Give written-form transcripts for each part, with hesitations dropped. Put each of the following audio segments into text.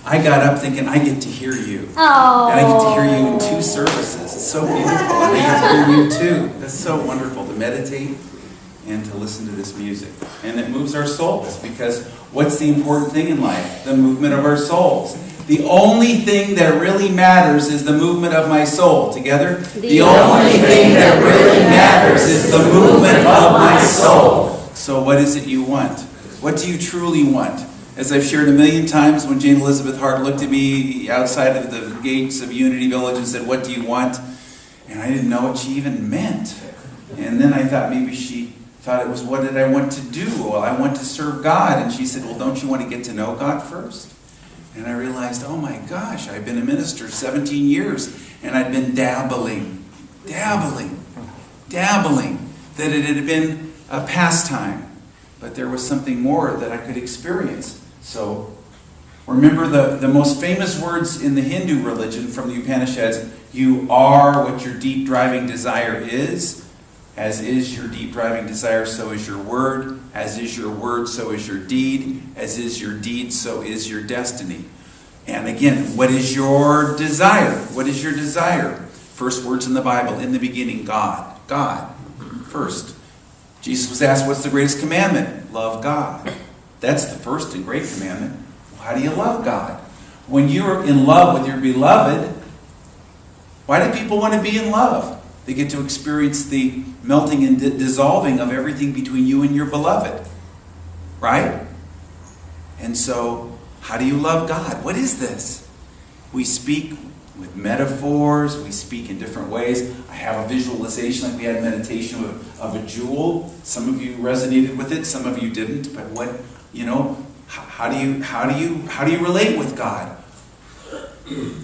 I got up thinking, I get to hear you. Oh. And I get to hear you in 2 services. It's so beautiful. And I get to hear you too. That's so wonderful to meditate and to listen to this music. And it moves our souls, because what's the important thing in life? The movement of our souls. The only thing that really matters is the movement of my soul. Together? The only thing that really matters is the movement of my soul. So what is it you want? What do you truly want? As I've shared a million times, when Jane Elizabeth Hart looked at me outside of the gates of Unity Village and said, "What do you want?" And I didn't know what she even meant. And then I thought maybe she thought it was, what did I want to do? Well, I want to serve God. And she said, well, don't you want to get to know God first? And I realized, oh my gosh, I've been a minister 17 years, and I'd been dabbling, that it had been a pastime. But there was something more that I could experience. So, remember the most famous words in the Hindu religion from the Upanishads: you are what your deep driving desire is. As is your deep driving desire, so is your word. As is your word, so is your deed. As is your deed, so is your destiny. And again, what is your desire? What is your desire? First words in the Bible, in the beginning, God. God, first. Jesus was asked, what's the greatest commandment? Love God. That's the first and great commandment. How do you love God? When you're in love with your beloved, why do people want to be in love? They get to experience the melting and dissolving of everything between you and your beloved. Right? And so, how do you love God? What is this? We speak with metaphors. We speak in different ways. I have a visualization, like we had meditation of a jewel. Some of you resonated with it. Some of you didn't. But what, how do you relate with God?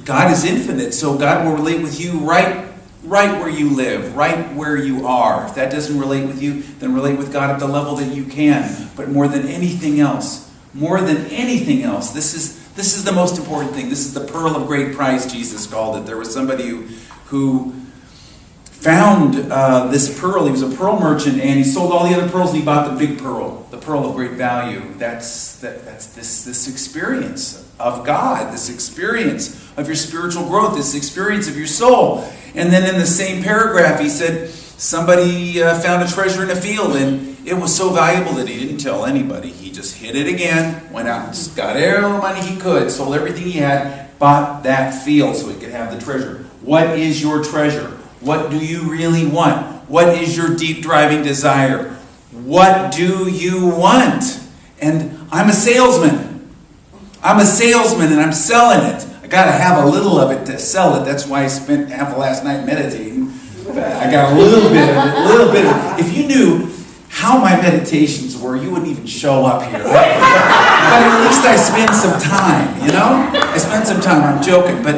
God is infinite, so God will relate with you right where you live, right where you are. If that doesn't relate with you, then relate with God at the level that you can. But more than anything else, this is the most important thing. This is the pearl of great price, Jesus called it. There was somebody who found this pearl. He was a pearl merchant, and he sold all the other pearls, and he bought the big pearl, the pearl of great value. That's this experience of God, this experience of your spiritual growth, this experience of your soul. And then in the same paragraph, he said, somebody found a treasure in a field, and it was so valuable that he didn't tell anybody. He just hid it again, went out and just got all the money he could, sold everything he had, bought that field so he could have the treasure. What is your treasure? What do you really want? What is your deep driving desire? What do you want? And I'm a salesman. And I'm selling it. I got to have a little of it to sell it. That's why I spent half the last night meditating. I got a little bit of it. If you knew how my meditations were, you wouldn't even show up here. Right? But at least I spend some time, I spend some time. I'm joking, but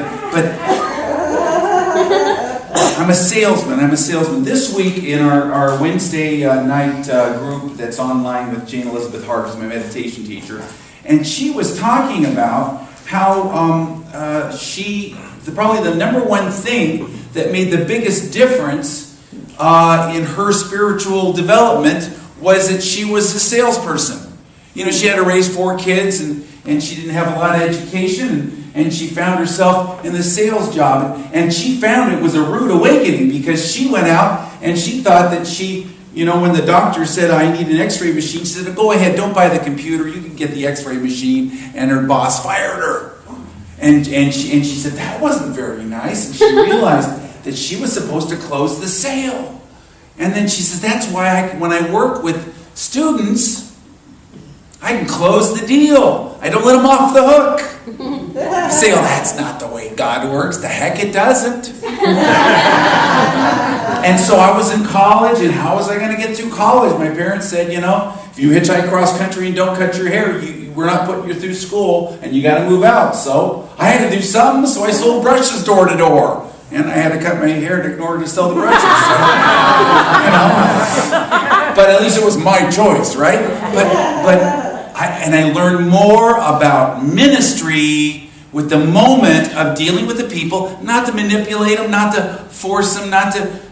I'm a salesman. This week in our Wednesday night group that's online with Jane Elizabeth Hart, who's my meditation teacher, and she was talking about how probably the number one thing that made the biggest difference in her spiritual development was that she was a salesperson. She had to raise 4 kids, and she didn't have a lot of education, and she found herself in the sales job. And she found it was a rude awakening, because she went out and she thought that when the doctor said, I need an x-ray machine, she said, go ahead, don't buy the computer, you can get the x-ray machine. And her boss fired her. And she said, that wasn't very nice. And she realized that she was supposed to close the sale. And then she says, that's why when I work with students, I can close the deal. I don't let them off the hook. You say, oh, that's not the way God works. The heck it doesn't. And so I was in college, and how was I going to get through college? My parents said, if you hitchhike cross country and don't cut your hair, we're not putting you through school, and you got to move out. So I had to do something, so I sold brushes door to door. And I had to cut my hair in order to sell the brushes. So, But at least it was my choice, right? I learned more about ministry with the moment of dealing with the people, not to manipulate them, not to force them,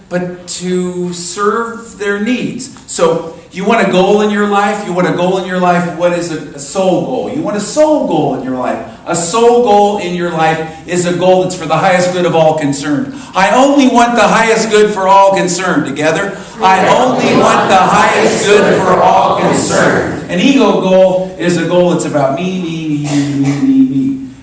but to serve their needs. So you want a goal in your life? What is a soul goal? You want a soul goal in your life. A soul goal in your life is a goal that's for the highest good of all concerned. I only want the highest good for all concerned. Together? I only want the highest good for all concerned. An ego goal is a goal that's about me.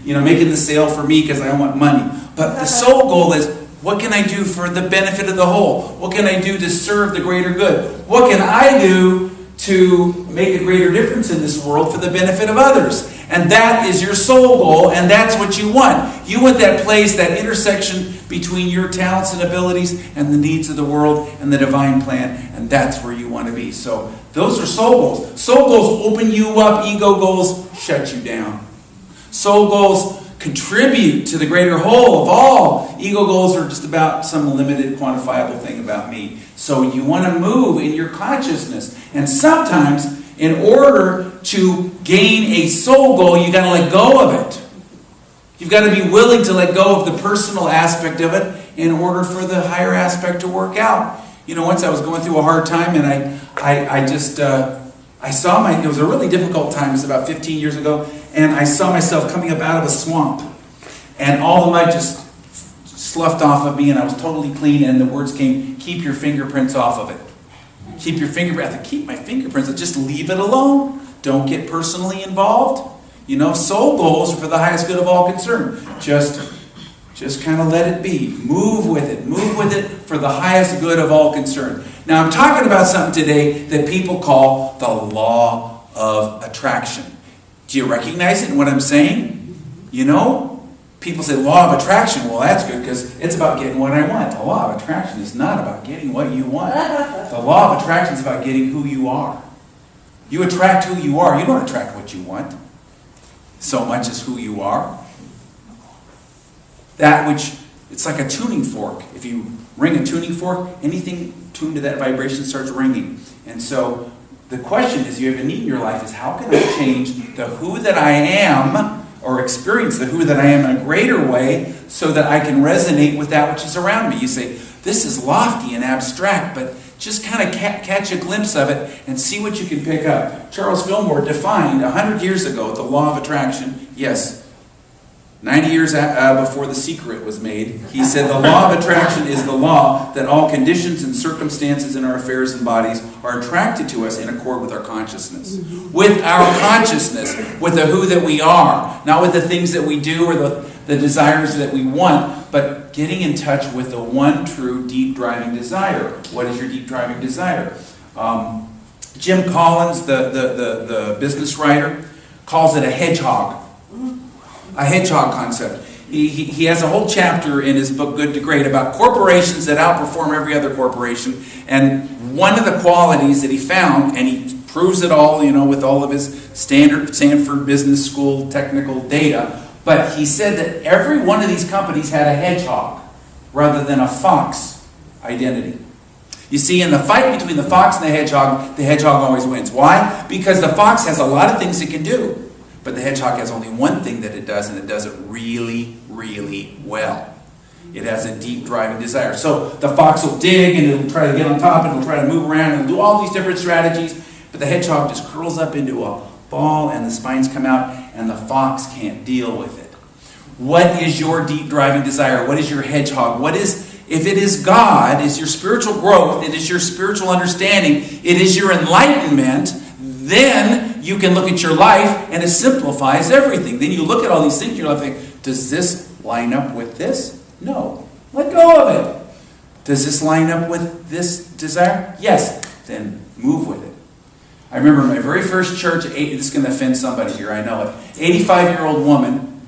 You know, making the sale for me because I want money. But the soul goal is, what can I do for the benefit of the whole? What can I do to serve the greater good? What can I do to make a greater difference in this world for the benefit of others? And that is your soul goal, and that's what you want. You want that place, that intersection between your talents and abilities and the needs of the world and the divine plan, and that's where you want to be. So those are soul goals. Soul goals open you up. Ego goals shut you down. Soul goals contribute to the greater whole of all. Ego goals are just about some limited, quantifiable thing about me. So you want to move in your consciousness. And sometimes, in order to gain a soul goal, you've got to let go of it. You've got to be willing to let go of the personal aspect of it in order for the higher aspect to work out. You know, once I was going through a hard time, and I saw it was a really difficult time. It was about 15 years ago, and I saw myself coming up out of a swamp, and all the mud just sloughed off of me, and I was totally clean, and the words came, keep your fingerprints off of it. Keep your fingerprints. I keep my fingerprints. Just leave it alone. Don't get personally involved. You know, soul goals are for the highest good of all concerned. Just kind of let it be. Move with it. Move with it for the highest good of all concerned. Now, I'm talking about something today that people call the law of attraction. Do you recognize it in what I'm saying? You know? People say law of attraction. Well, that's good because it's about getting what I want. The law of attraction is not about getting what you want. The law of attraction is about getting who you are. You attract who you are. You don't attract what you want so much as who you are. That which, it's like a tuning fork. If you ring a tuning fork, anything tuned to that vibration starts ringing. And so the question is, you have a need in your life is, how can I change the who that I am, or experience the who that I am in a greater way so that I can resonate with that which is around me? You say, this is lofty and abstract, but just kind of catch a glimpse of it and see what you can pick up. Charles Fillmore defined 100 years ago the law of attraction. Yes, 90 years before The Secret was made, he said the law of attraction is the law that all conditions and circumstances in our affairs and bodies are attracted to us in accord with our consciousness. With our consciousness, with the who that we are, not with the things that we do or the desires that we want, but getting in touch with the one true deep driving desire. What is your deep driving desire? Jim Collins, the business writer, calls it a hedgehog. A hedgehog concept. He has a whole chapter in his book, Good to Great, about corporations that outperform every other corporation. And one of the qualities that he found, and he proves it all, you know, with all of his Stanford Business School technical data, but he said that every one of these companies had a hedgehog rather than a fox identity. You see, in the fight between the fox and the hedgehog always wins. Why? Because the fox has a lot of things it can do. But the hedgehog has only one thing that it does, and it does it really, really well. It has a deep driving desire. So the fox will dig, and it'll try to get on top, and it'll try to move around, and it'll do all these different strategies. But the hedgehog just curls up into a ball, and the spines come out, and the fox can't deal with it. What is your deep driving desire? What is your hedgehog? If it is God, is your spiritual growth, it is your spiritual understanding, it is your enlightenment, then you can look at your life and it simplifies everything. Then you look at all these things in your life and think, does this line up with this? No. Let go of it. Does this line up with this desire? Yes. Then move with it. I remember my very first church, this is going to offend somebody here, I know it. 85-year-old woman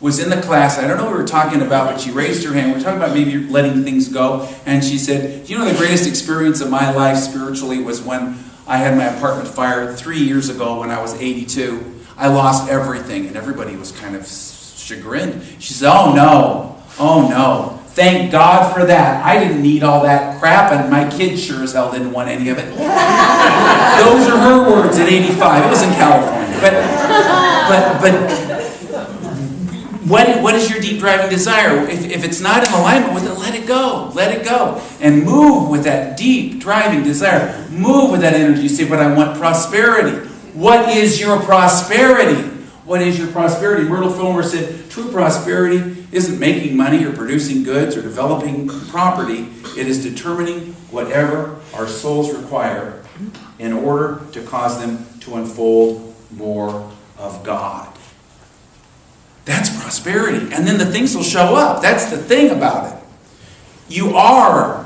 was in the class. I don't know what we were talking about, but she raised her hand. We were talking about maybe letting things go. And she said, you know, the greatest experience of my life spiritually was when I had my apartment fire 3 years ago when I was 82. I lost everything, and everybody was kind of chagrined. She said, oh no, thank God for that. I didn't need all that crap, and my kids sure as hell didn't want any of it. Those are her words at 85. It was in California. But what is your deep driving desire? If it's not in alignment with it, let it go. Let it go. And move with that deep driving desire. Move with that energy. You say, but I want prosperity. What is your prosperity? What is your prosperity? Myrtle Fillmore said, true prosperity isn't making money or producing goods or developing property. It is determining whatever our souls require in order to cause them to unfold more of God. That's prosperity. And then the things will show up. That's the thing about it. You are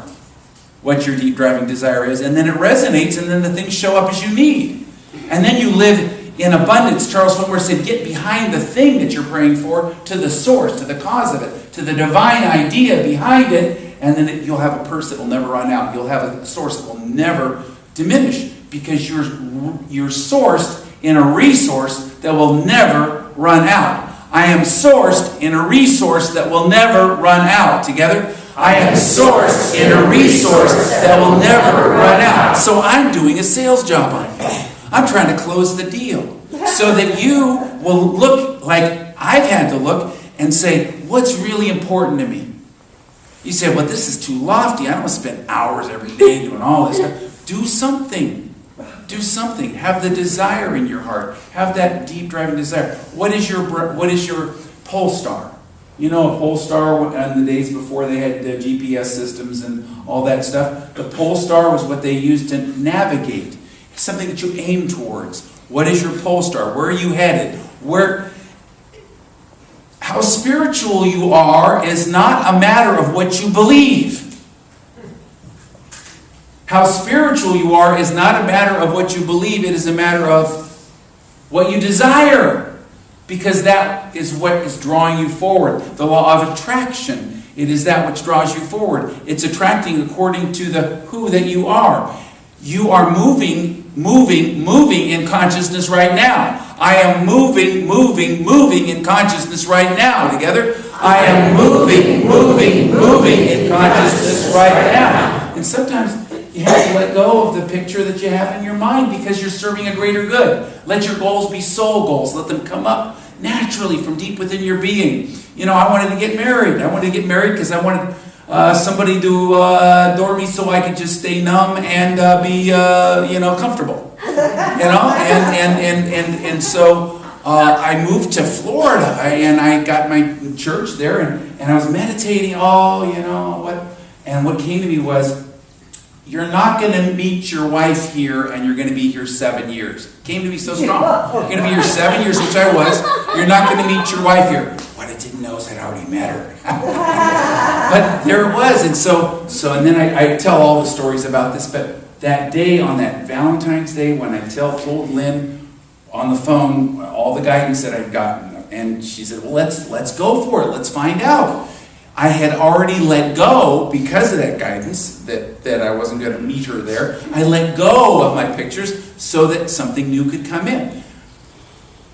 what your deep driving desire is, and then it resonates, and then the things show up as you need. And then you live in abundance. Charles Fillmore said, get behind the thing that you're praying for, to the source, to the cause of it, to the divine idea behind it, and then you'll have a purse that will never run out. You'll have a source that will never diminish, because you're sourced in a resource that will never run out. I am sourced in a resource that will never run out. Together? I am sourced in a resource that will never run out. So I'm doing a sales job on you. I'm trying to close the deal so that you will look like I've had to look and say, what's really important to me? You say, well, this is too lofty. I don't want to spend hours every day doing all this stuff. Do something. Do something. Have the desire in your heart. Have that deep driving desire. What is your pole star? You know, a pole star in the days before they had GPS systems and all that stuff. The pole star was what they used to navigate. It's something that you aim towards. What is your pole star? Where are you headed? How spiritual you are is not a matter of what you believe. How spiritual you are is not a matter of what you believe. It is a matter of what you desire. Because that is what is drawing you forward. The law of attraction. It is that which draws you forward. It's attracting according to the who that you are. You are moving in consciousness right now. I am moving in consciousness right now. Together? I am moving in consciousness right now. And sometimes you have to let go of the picture that you have in your mind because you're serving a greater good. Let your goals be soul goals. Let them come up naturally from deep within your being. You know, I wanted to get married. I wanted to get married because I wanted somebody to adore me so I could just stay numb and be comfortable. And so I moved to Florida and I got my church there and I was meditating. And what came to me was, you're not going to meet your wife here and you're going to be here 7 years. It came to me so strong. You're going to be here 7 years, which I was. You're not going to meet your wife here. What I didn't know is I'd already met her. But there it was. And then I tell all the stories about this. But that day, on that Valentine's Day, when I told Lynn on the phone all the guidance that I'd gotten, and she said, well, let's go for it. Let's find out. I had already let go, because of that guidance, that I wasn't going to meet her there. I let go of my pictures so that something new could come in.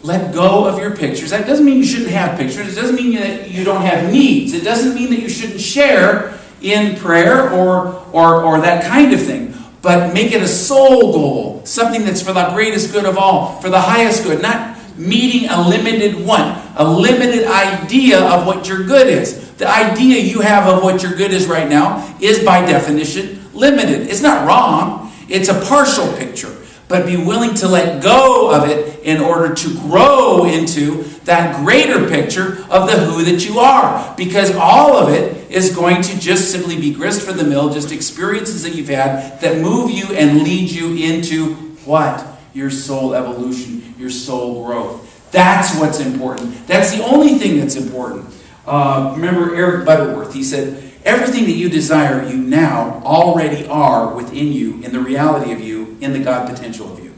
Let go of your pictures. That doesn't mean you shouldn't have pictures. It doesn't mean that you don't have needs. It doesn't mean that you shouldn't share in prayer or that kind of thing. But make it a soul goal, something that's for the greatest good of all, for the highest good, not meeting a limited one, a limited idea of what your good is. The idea you have of what your good is right now is by definition limited. It's not wrong. It's a partial picture. But be willing to let go of it in order to grow into that greater picture of the who that you are. Because all of it is going to just simply be grist for the mill, just experiences that you've had that move you and lead you into what? Your soul evolution, your soul growth. That's what's important. That's the only thing that's important. Remember Eric Butterworth, he said, everything that you desire, you now already are within you, in the reality of you, in the God potential of you.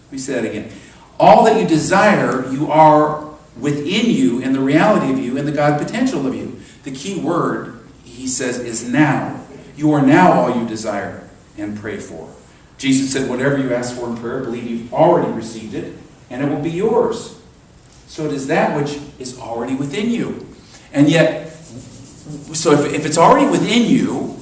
Let me say that again. All that you desire, you are within you, in the reality of you, in the God potential of you. The key word, he says, is now. You are now all you desire and pray for. Jesus said, whatever you ask for in prayer, believe you've already received it, and it will be yours. So it is that which is already within you. And yet, so if it's already within you,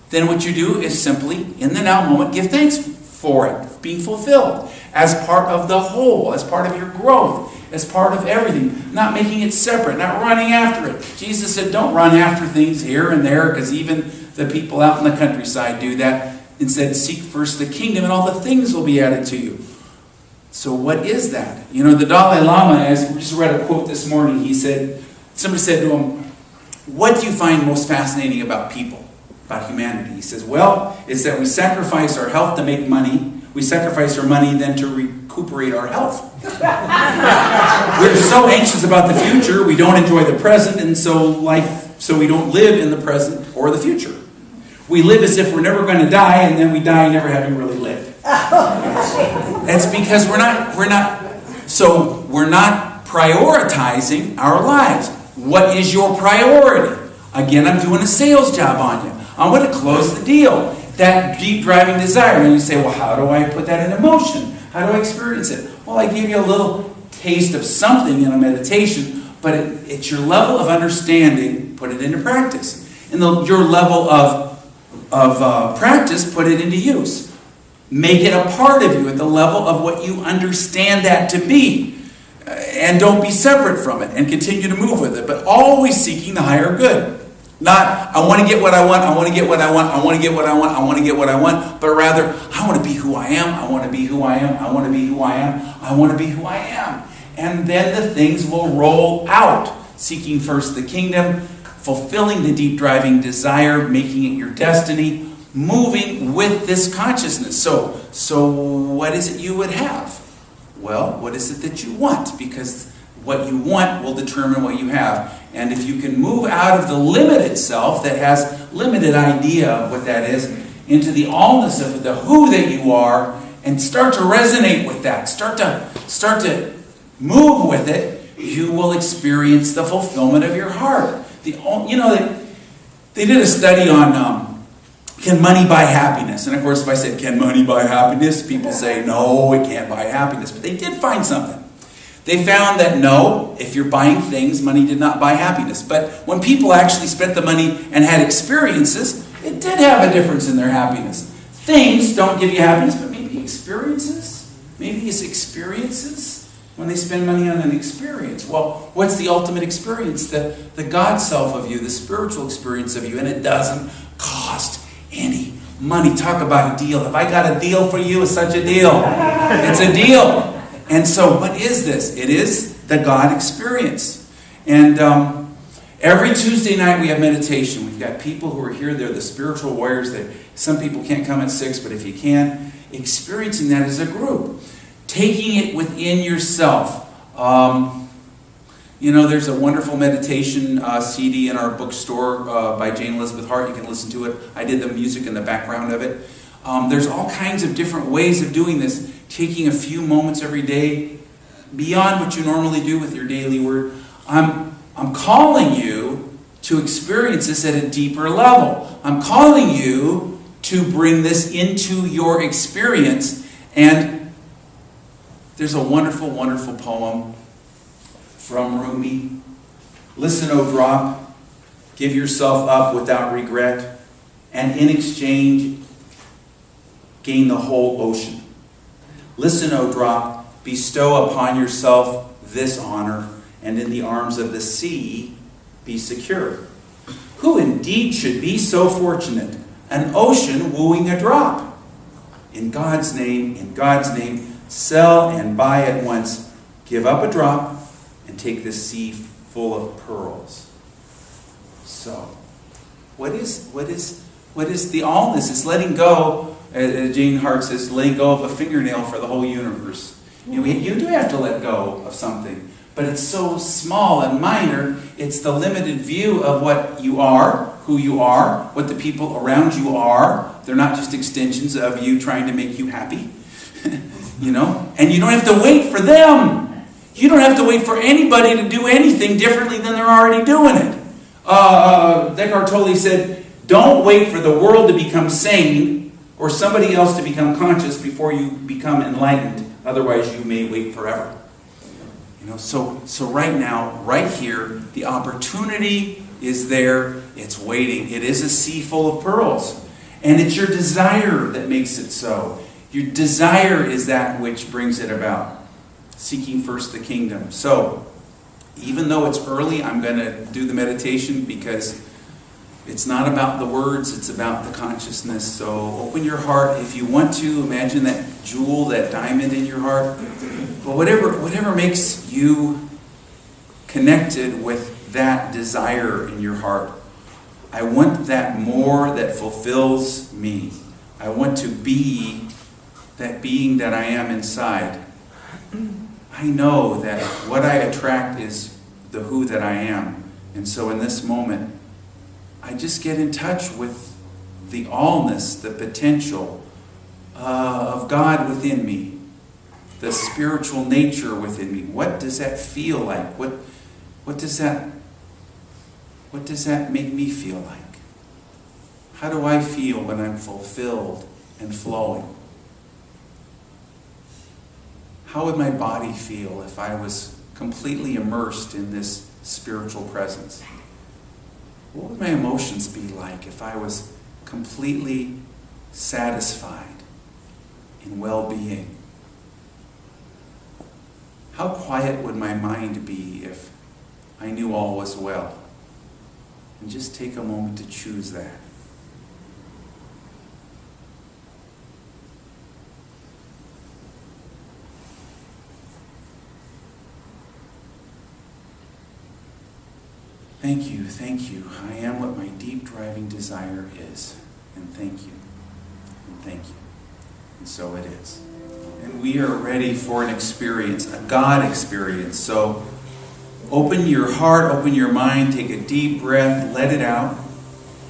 then what you do is simply, in the now moment, give thanks for it being fulfilled as part of the whole, as part of your growth, as part of everything, not making it separate, not running after it. Jesus said, don't run after things here and there, because even the people out in the countryside do that. Instead, seek first the kingdom, and all the things will be added to you. So what is that? You know, the Dalai Lama, as we just read a quote this morning, somebody said to him, what do you find most fascinating about people, about humanity? He says, well, it's that we sacrifice our health to make money. We sacrifice our money then to recuperate our health. We're so anxious about the future, we don't enjoy the present, and so we don't live in the present or the future. We live as if we're never going to die, and then we die never having really lived. That's because we're not prioritizing our lives. What is your priority? Again, I'm doing a sales job on you. I want to close the deal. That deep driving desire. And you say, well, how do I put that in motion? How do I experience it? Well, I gave you a little taste of something in a meditation, but it's your level of understanding, put it into practice. And your level of practice, put it into use. Make it a part of you at the level of what you understand that to be. And don't be separate from it and continue to move with it, but always seeking the higher good. Not, I want to get what I want, I want to get what I want, I want to get what I want, I want to get what I want, but rather, I want to be who I am, I want to be who I am, I want to be who I am, I want to be who I am. And then the things will roll out. Seeking first the kingdom, fulfilling the deep driving desire, making it your destiny, moving with this consciousness. So what is it you would have? Well, what is it that you want? Because what you want will determine what you have. And if you can move out of the limited self that has limited idea of what that is, into the allness of the who that you are, and start to resonate with that, start to move with it, you will experience the fulfillment of your heart. They did a study on can money buy happiness? And of course, if I said, can money buy happiness? People say, no, it can't buy happiness. But they did find something. They found that no, if you're buying things, money did not buy happiness. But when people actually spent the money and had experiences, it did have a difference in their happiness. Things don't give you happiness, but maybe experiences. Maybe it's experiences when they spend money on an experience. Well, what's the ultimate experience? The God self of you, the spiritual experience of you, and it doesn't cost any money. Talk about a deal. If I got a deal for you, it's such a deal. It's a deal. And so what is this? It is the God experience. And every Tuesday night we have meditation. We've got people who are here. They're the spiritual warriors. Some people can't come at 6, but if you can, experiencing that as a group. Taking it within yourself. There's a wonderful meditation CD in our bookstore by Jane Elizabeth Hart. You can listen to it. I did the music in the background of it. There's all kinds of different ways of doing this. Taking a few moments every day beyond what you normally do with your daily word. I'm calling you to experience this at a deeper level. I'm calling you to bring this into your experience. And there's a wonderful, wonderful poem from Rumi. Listen, O drop, give yourself up without regret, and in exchange, gain the whole ocean. Listen, O drop, bestow upon yourself this honor, and in the arms of the sea be secure. Who indeed should be so fortunate? An ocean wooing a drop. In God's name, sell and buy at once. Give up a drop and take this sea full of pearls. So, what is the allness? It's letting go. As Jane Hart says, letting go of a fingernail for the whole universe. You do have to let go of something, but it's so small and minor. It's the limited view of what you are, who you are, what the people around you are. They're not just extensions of you trying to make you happy. And you don't have to wait for them. You don't have to wait for anybody to do anything differently than they're already doing it. Eckhart Tolle said, don't wait for the world to become sane or somebody else to become conscious before you become enlightened. Otherwise, you may wait forever. So right now, right here, the opportunity is there. It's waiting. It is a sea full of pearls. And it's your desire that makes it so. Your desire is that which brings it about. Seeking first the kingdom. So, even though it's early, I'm going to do the meditation because It's not about the words, it's about the consciousness. So open your heart. If you want to, imagine that jewel, that diamond in your heart. But whatever makes you connected with that desire in your heart. I want that more that fulfills me. I want to be that being that I am inside. I know that what I attract is the who that I am. And so in this moment, I just get in touch with the allness, the potential of God within me, the spiritual nature within me. What does that feel like? What does that make me feel like? How do I feel when I'm fulfilled and flowing? How would my body feel if I was completely immersed in this spiritual presence? What would my emotions be like if I was completely satisfied in well-being? How quiet would my mind be if I knew all was well? And just take a moment to choose that. Thank you, thank you. I am what my deep driving desire is. And thank you. And thank you. And so it is. And we are ready for an experience, a God experience. So open your heart, open your mind, take a deep breath, let it out.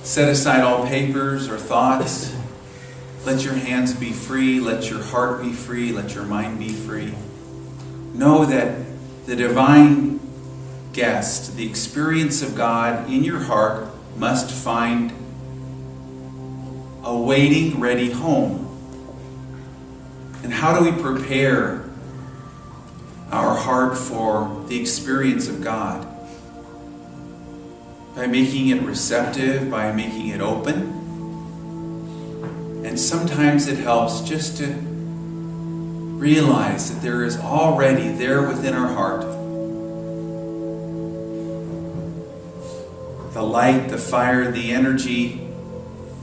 Set aside all papers or thoughts. Let your hands be free, let your heart be free, let your mind be free. Know that the divine guest, the experience of God in your heart, must find a waiting, ready home. And how do we prepare our heart for the experience of God? By making it receptive, by making it open. And sometimes it helps just to realize that there is already there within our heart the light, the fire, the energy,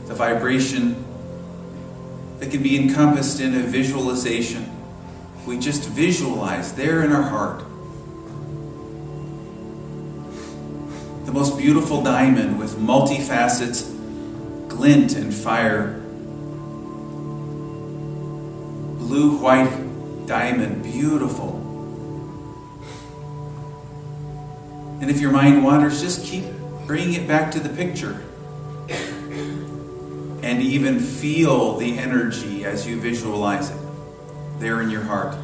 the vibration that can be encompassed in a visualization. We just visualize there in our heart the most beautiful diamond with multifacets, glint and fire. Blue, white diamond, beautiful. And if your mind wanders, just keep bringing it back to the picture. And even feel the energy as you visualize it there in your heart.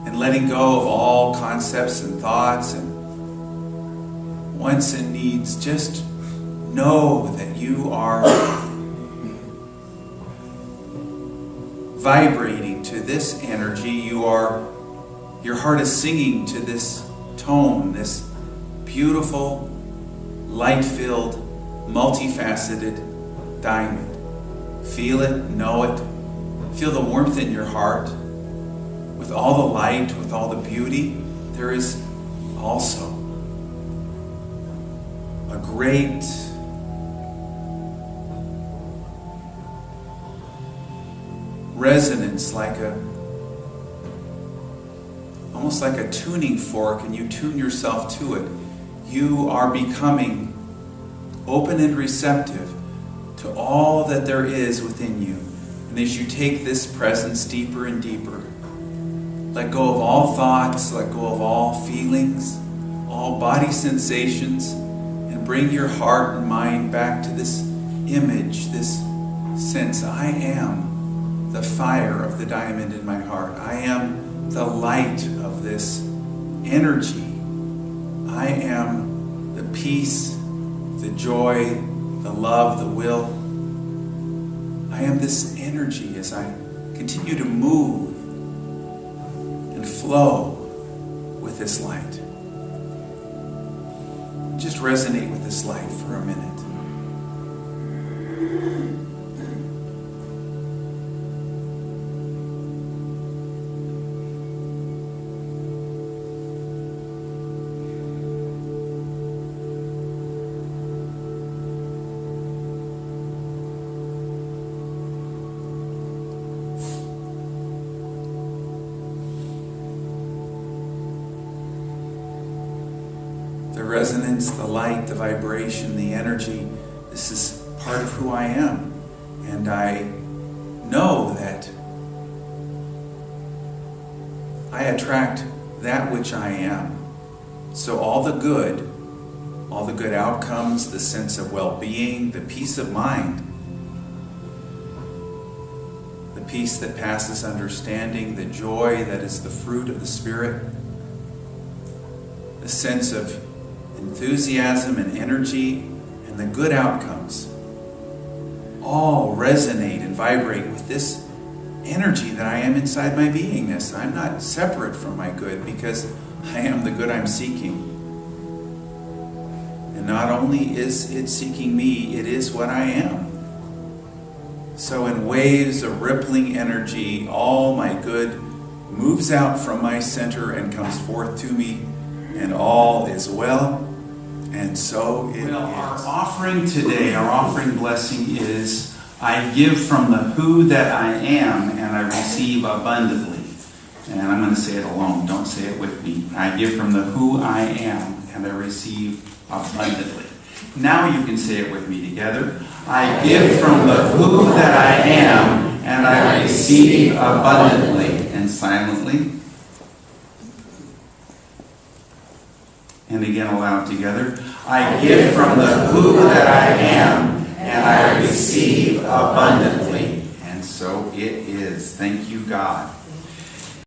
And letting go of all concepts and thoughts and wants and needs. Just know that you are vibrating to this energy. Your heart is singing to this tone, this beautiful, light-filled, multifaceted diamond. Feel it, know it. Feel the warmth in your heart. With all the light, with all the beauty, there is also a great resonance, almost like a tuning fork, and you tune yourself to it. You are becoming open and receptive to all that there is within you. And as you take this presence deeper and deeper, let go of all thoughts, let go of all feelings, all body sensations, and bring your heart and mind back to this image, this sense. I am the fire of the diamond in my heart. I am the light of this energy. I am the peace, the joy, the love, the will. I am this energy as I continue to move and flow with this light. Just resonate with this light for a minute. the resonance, the light, the vibration, the energy. This is part of who I am. And I know that I attract that which I am. So all the good outcomes, the sense of well-being, the peace of mind, the peace that passes understanding, the joy that is the fruit of the Spirit, the sense of enthusiasm and energy, and the good outcomes all resonate and vibrate with this energy that I am inside my beingness. I'm not separate from my good because I am the good I'm seeking. And not only is it seeking me, it is what I am. So in waves of rippling energy, all my good moves out from my center and comes forth to me, and all is well. And so it is. Our offering today, our offering blessing is, I give from the who that I am, and I receive abundantly. And I'm going to say it alone. Don't say it with me. I give from the who I am, and I receive abundantly. Now you can say it with me together. I give from the who that I am, and I receive abundantly. And silently. And again aloud together. I give from the who that I am, and I receive abundantly. And so it is. Thank you, God.